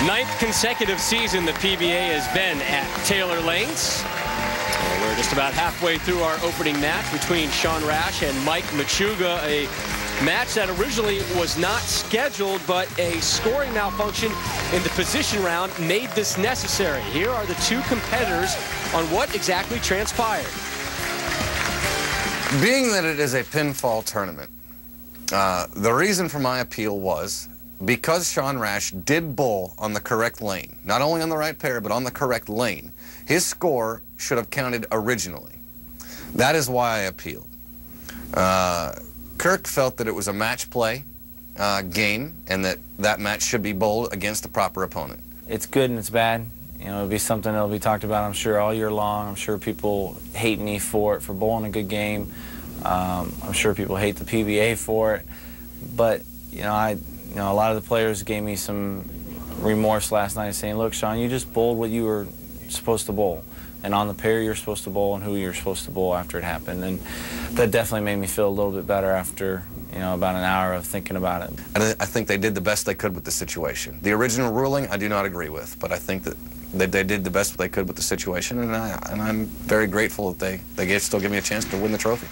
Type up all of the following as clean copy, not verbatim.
Ninth consecutive season the PBA has been at Taylor Lanes. We're just about halfway through our opening match between Sean Rash and Mike Machuga, a match that originally was not scheduled, but a scoring malfunction in the position round made this necessary. Here are the two competitors on what exactly transpired. Being that it is a pinfall tournament, the reason for my appeal was because Sean Rash did bowl on the correct lane, not only on the right pair, but on the correct lane, his score should have counted originally. That is why I appealed. Kirk felt that it was a match play game and that match should be bowled against the proper opponent. It's good and it's bad. You know, it'll be something that'll be talked about, I'm sure, all year long. I'm sure people hate me for it, for bowling a good game. I'm sure people hate the PBA for it. But, you know, a lot of the players gave me some remorse last night saying, look, Sean, you just bowled what you were supposed to bowl. And on the pair you're supposed to bowl and who you're supposed to bowl after it happened. And that definitely made me feel a little bit better after, you know, about an hour of thinking about it. And I think they did the best they could with the situation. The original ruling I do not agree with, but I think that they did the best they could with the situation, and I'm very grateful that they still give me a chance to win the trophy.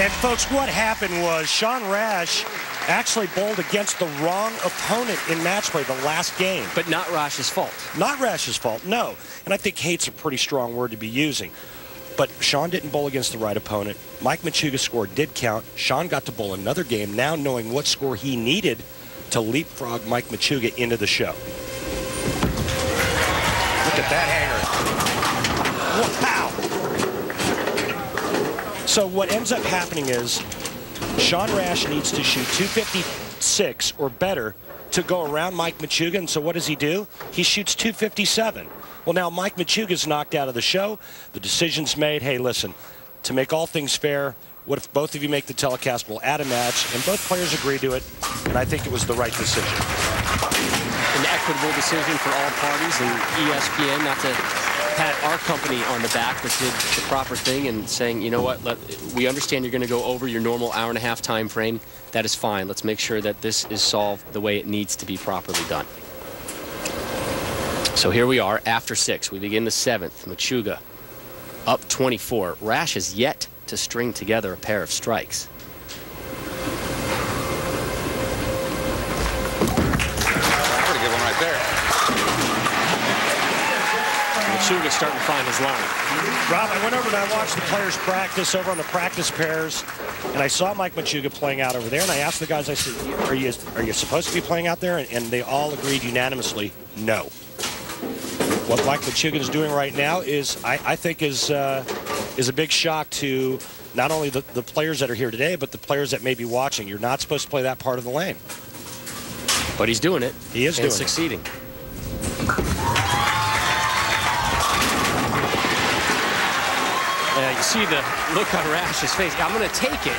And folks, what happened was Sean Rash actually bowled against the wrong opponent in match play the last game. But not Rash's fault. Not Rash's fault, no. And I think hate's a pretty strong word to be using. But Sean didn't bowl against the right opponent. Mike Machuga's score did count. Sean got to bowl another game, now knowing what score he needed to leapfrog Mike Machuga into the show. Look at that hanger. Wow. So what ends up happening is Sean Rash needs to shoot 256 or better to go around Mike Machuga. And so what does he do? He shoots 257. Well, now Mike Machuga's knocked out of the show. The decision's made. Hey, listen, to make all things fair, what if both of you make the telecast? We'll add a match. And both players agree to it. And I think it was the right decision. An equitable decision for all parties, and ESPN, not to pat our company on the back, but did the proper thing and saying, you know what, we understand you're going to go over your normal hour-and-a-half time frame. That is fine. Let's make sure that this is solved the way it needs to be properly done. So here we are after 6. We begin the 7th. Machuga up 24. Rash has yet to string together a pair of strikes. Pretty good one right there. Machuga's starting to find his line. Rob, I went over and I watched the players practice over on the practice pairs, and I saw Mike Machuga playing out over there, and I asked the guys, I said, are you supposed to be playing out there? And they all agreed unanimously, no. What Mike Machuga is doing right now is, I think, is a big shock to not only the players that are here today, but the players that may be watching. You're not supposed to play that part of the lane. But he's doing it. He is doing it. Succeeding. You see the look on Rash's face. I'm going to take it.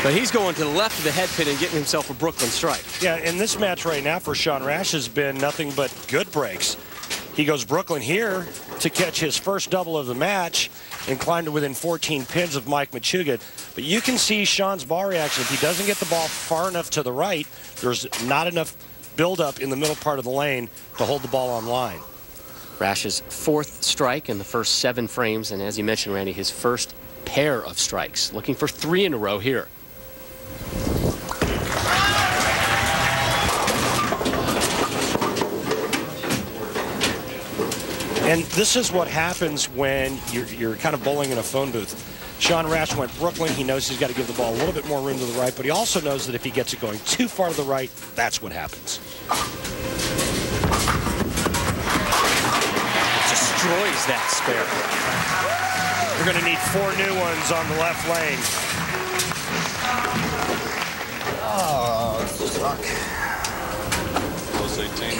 But he's going to the left of the head pin and getting himself a Brooklyn strike. Yeah, in this match right now for Sean Rash has been nothing but good breaks. He goes Brooklyn here to catch his first double of the match and climb to within 14 pins of Mike Machuga. But you can see Sean's ball reaction. If he doesn't get the ball far enough to the right, there's not enough buildup in the middle part of the lane to hold the ball on line. Rash's 4th strike in the first 7 frames, and as you mentioned, Randy, his first pair of strikes. Looking for 3 in a row here. And this is what happens when you're kind of bowling in a phone booth. Sean Rash went Brooklyn. He knows he's got to give the ball a little bit more room to the right, but he also knows that if he gets it going too far to the right, that's what happens. Destroys that spare. We're going to need 4 new ones on the left lane. Oh, suck. Close 18.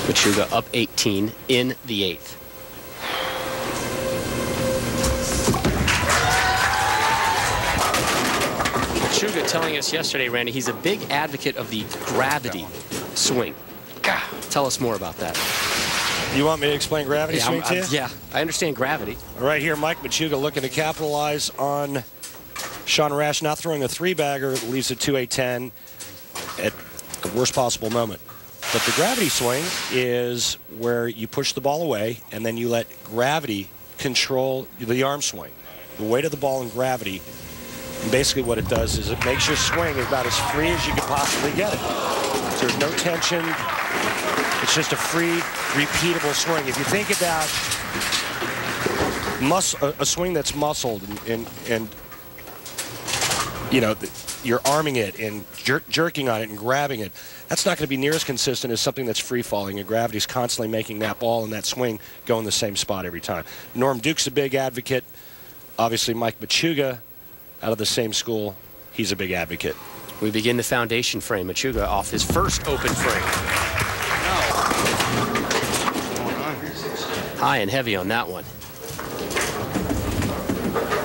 Machuga up 18 in the 8th. Machuga telling us yesterday, Randy, he's a big advocate of the gravity swing. Tell us more about that. You want me to explain gravity swing to you? Yeah, I understand gravity. Right here, Mike Machuga looking to capitalize on Sean Rash not throwing a three-bagger leaves it 2-8-10 at the worst possible moment. But the gravity swing is where you push the ball away and then you let gravity control the arm swing. The weight of the ball and gravity. And basically what it does is it makes your swing about as free as you could possibly get it. So there's no tension. It's just a free, repeatable swing. If you think about a swing that's muscled and you know, you're arming it and jerking on it and grabbing it, that's not going to be near as consistent as something that's free-falling, and gravity's constantly making that ball and that swing go in the same spot every time. Norm Duke's a big advocate. Obviously, Mike Machuga, out of the same school, he's a big advocate. We begin the foundation frame. Machuga off his first open frame. High and heavy on that one.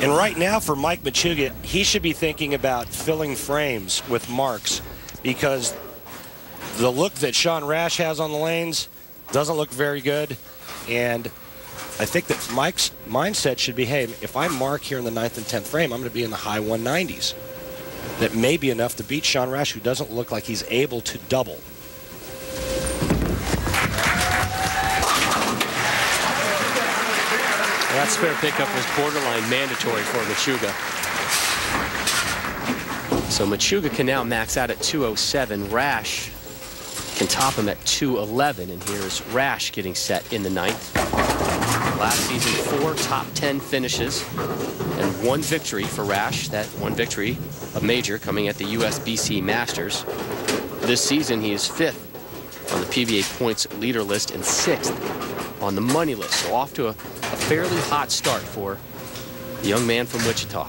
And right now for Mike Machuga, he should be thinking about filling frames with marks, because the look that Sean Rash has on the lanes doesn't look very good. And I think that Mike's mindset should be, hey, if I mark here in the 9th and 10th frame, I'm going to be in the high 190s. That may be enough to beat Sean Rash, who doesn't look like he's able to double. That spare pickup was borderline mandatory for Machuga. So Machuga can now max out at 207. Rash can top him at 211. And here's Rash getting set in the 9th. Last season, 4 top 10 finishes and 1 victory for Rash. That 1 victory, a major, coming at the USBC Masters. This season, he is 5th on the PBA points leader list and 6th on the money list. So off to a fairly hot start for the young man from Wichita.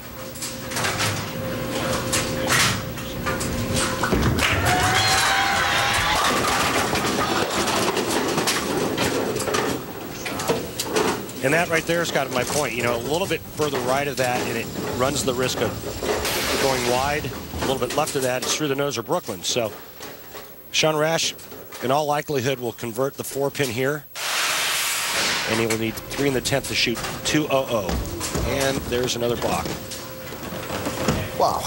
And that right there has got my point. You know, a little bit further right of that, and it runs the risk of going wide. A little bit left of that, it's through the nose or Brooklyn. So Sean Rash, in all likelihood, will convert the 4-pin here. And he will need 3 in the 10th to shoot 200. And there's another block. Wow.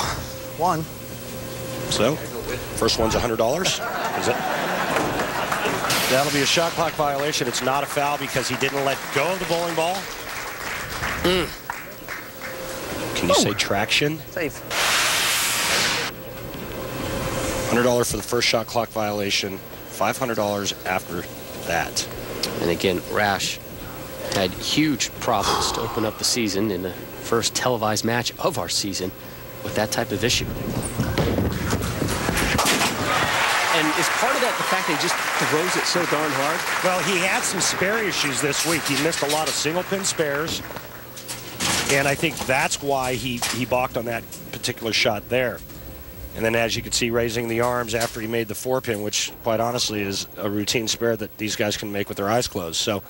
1. So, first one's $100. Is it? That'll be a shot clock violation. It's not a foul because he didn't let go of the bowling ball. Can you say traction? Safe. $100 for the first shot clock violation. $500 after that. And again, Rash had huge problems to open up the season in the first televised match of our season with that type of issue. And is part of that the fact that he just throws it so darn hard? Well, he had some spare issues this week. He missed a lot of single-pin spares. And I think that's why he balked on that particular shot there. And then, as you can see, raising the arms after he made the 4-pin, which, quite honestly, is a routine spare that these guys can make with their eyes closed. So,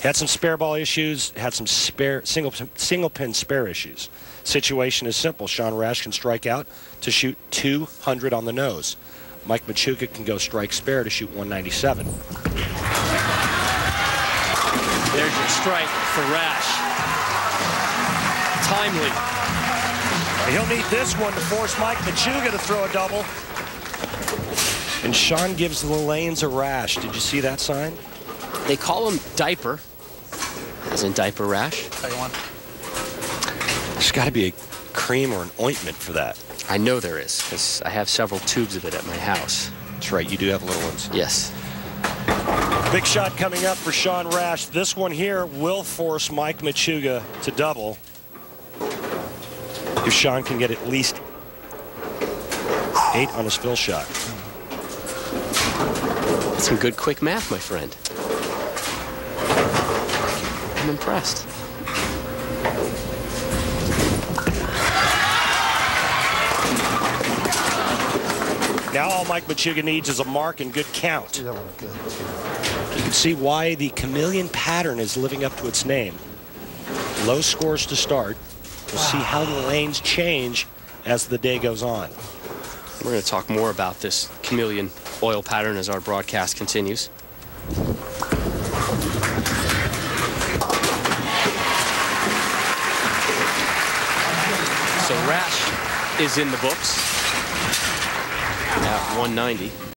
had some spare ball issues, had some spare single-pin spare issues. Situation is simple. Sean Rash can strike out to shoot 200 on the nose. Mike Machuga can go strike spare to shoot 197. There's your strike for Rash. Timely. He'll need this one to force Mike Machuga to throw a double. And Sean gives the lanes a rash. Did you see that sign? They call him Diaper, as in Diaper Rash. There's got to be a cream or an ointment for that. I know there is, because I have several tubes of it at my house. That's right, you do have little ones. Yes. Big shot coming up for Sean Rash. This one here will force Mike Machuga to double. If Sean can get at least 8 on his fill shot. That's some good quick math, my friend. I'm impressed. Now all Mike Machuga needs is a mark and good count. That one good. You can see why the Chameleon pattern is living up to its name. Low scores to start. We'll see how the lanes change as the day goes on. We're going to talk more about this Chameleon oil pattern as our broadcast continues. So Rash is in the books at 190.